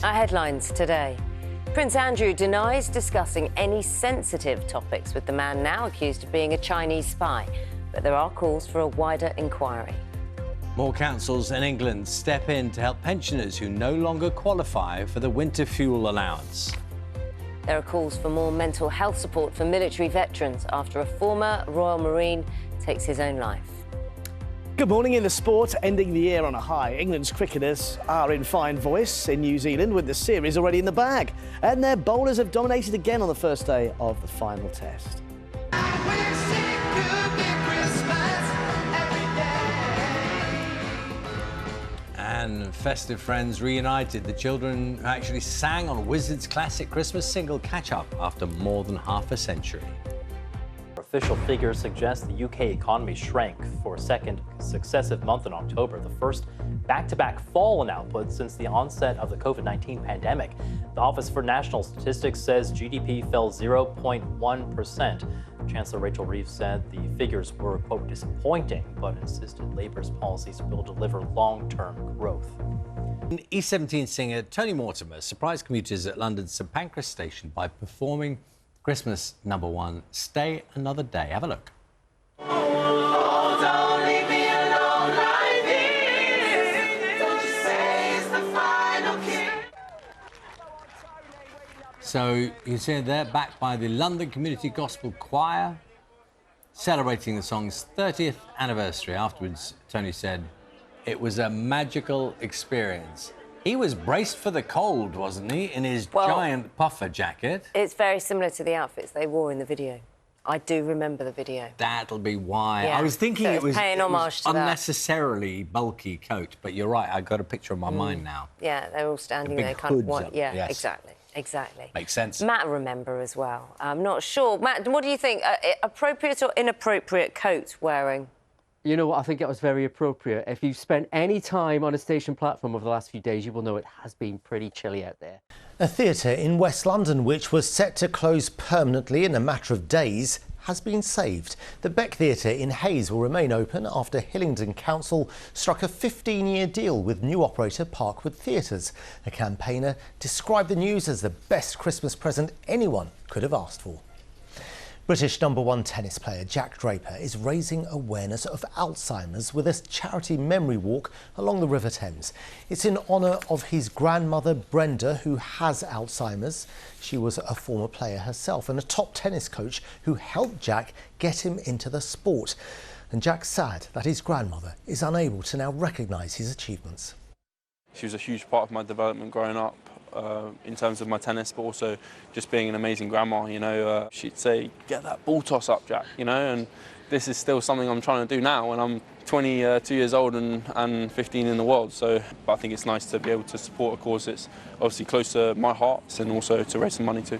Our headlines today. Prince Andrew denies discussing any sensitive topics with the man now accused of being a Chinese spy, but there are calls for a wider inquiry. More councils in England step in to help pensioners who no longer qualify for the winter fuel allowance. There are calls for more mental health support for military veterans after a former Royal Marine takes his own life. Good morning. In the sport, ending the year on a high. England's cricketers are in fine voice in New Zealand with the series already in the bag. And their bowlers have dominated again on the first day of the final test. And festive friends reunited. The children actually sang on Wizzard's classic Christmas single Catch Up after more than half a century. Official figures suggest the UK economy shrank for a second successive month in October, the first back-to-back fall in output since the onset of the COVID-19 pandemic. The Office for National Statistics says GDP fell 0.1%. Chancellor Rachel Reeves said the figures were, quote, disappointing, but insisted Labour's policies will deliver long-term growth. E17 singer Tony Mortimer surprised commuters at London's St Pancras station by performing Christmas #1, Stay Another Day. Have a look. Oh, don't leave me alone like this. Don't you say it's the final kiss. So you can see they're backed by the London Community Gospel Choir, celebrating the song's 30th anniversary. Afterwards, Tony said, it was a magical experience. He was braced for the cold, wasn't he, in his giant puffer jacket? It's very similar to the outfits they wore in the video. I do remember the video. That'll be why. Yeah. I was thinking So it was paying homage to that. Unnecessarily bulky coat, but you're right, I've got a picture in my mind now. Yeah, they're all standing big there kind of hoods up, yeah, yes. exactly. Makes sense. Matt remember as well. I'm not sure. Matt, what do you think? Appropriate or inappropriate coat wearing? You know what, I think it was very appropriate. If you've spent any time on a station platform over the last few days, you will know it has been pretty chilly out there. A theatre in West London, which was set to close permanently in a matter of days, has been saved. The Beck Theatre in Hayes will remain open after Hillingdon Council struck a 15-year deal with new operator Parkwood Theatres. A campaigner described the news as the best Christmas present anyone could have asked for. British #1 tennis player Jack Draper is raising awareness of Alzheimer's with a charity memory walk along the River Thames. It's in honour of his grandmother Brenda, who has Alzheimer's. She was a former player herself and a top tennis coach who helped Jack get him into the sport. And Jack's sad that his grandmother is unable to now recognise his achievements. She was a huge part of my development growing up. In terms of my tennis, but also just being an amazing grandma, you know. She'd say, get that ball toss up, Jack, you know, and this is still something I'm trying to do now when I'm 22 years old and 15 in the world. So but I think it's nice to be able to support a cause that's obviously close to my heart and also to raise some money too.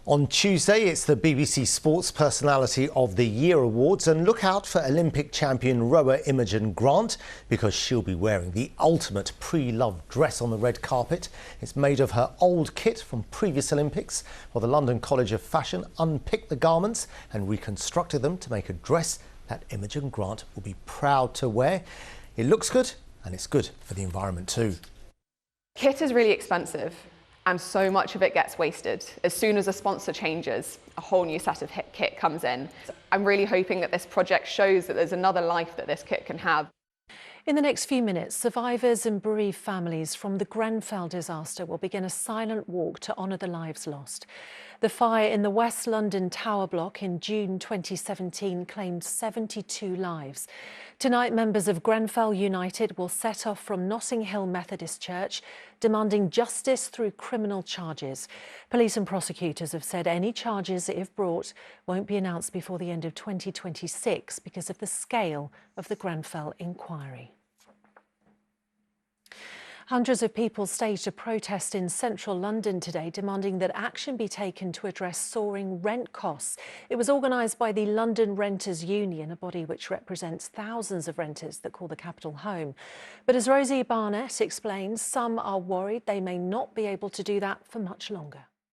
On Tuesday, it's the BBC Sports Personality of the Year Awards, and look out for Olympic champion rower Imogen Grant because she'll be wearing the ultimate pre-loved dress on the red carpet. It's made of her old kit from previous Olympics, while the London College of Fashion unpicked the garments and reconstructed them to make a dress that Imogen Grant will be proud to wear. It looks good and it's good for the environment too. Kit is really expensive. And so much of it gets wasted. As soon as a sponsor changes, a whole new set of kit comes in. I'm really hoping that this project shows that there's another life that this kit can have. In the next few minutes, survivors and bereaved families from the Grenfell disaster will begin a silent walk to honour the lives lost. The fire in the West London Tower block in June 2017 claimed 72 lives. Tonight, members of Grenfell United will set off from Notting Hill Methodist Church, demanding justice through criminal charges. Police and prosecutors have said any charges, if brought, won't be announced before the end of 2026 because of the scale of the Grenfell inquiry. Hundreds of people staged a protest in central London today, demanding that action be taken to address soaring rent costs. It was organised by the London Renters Union, a body which represents thousands of renters that call the capital home. But as Rosie Barnett explains, some are worried they may not be able to do that for much longer.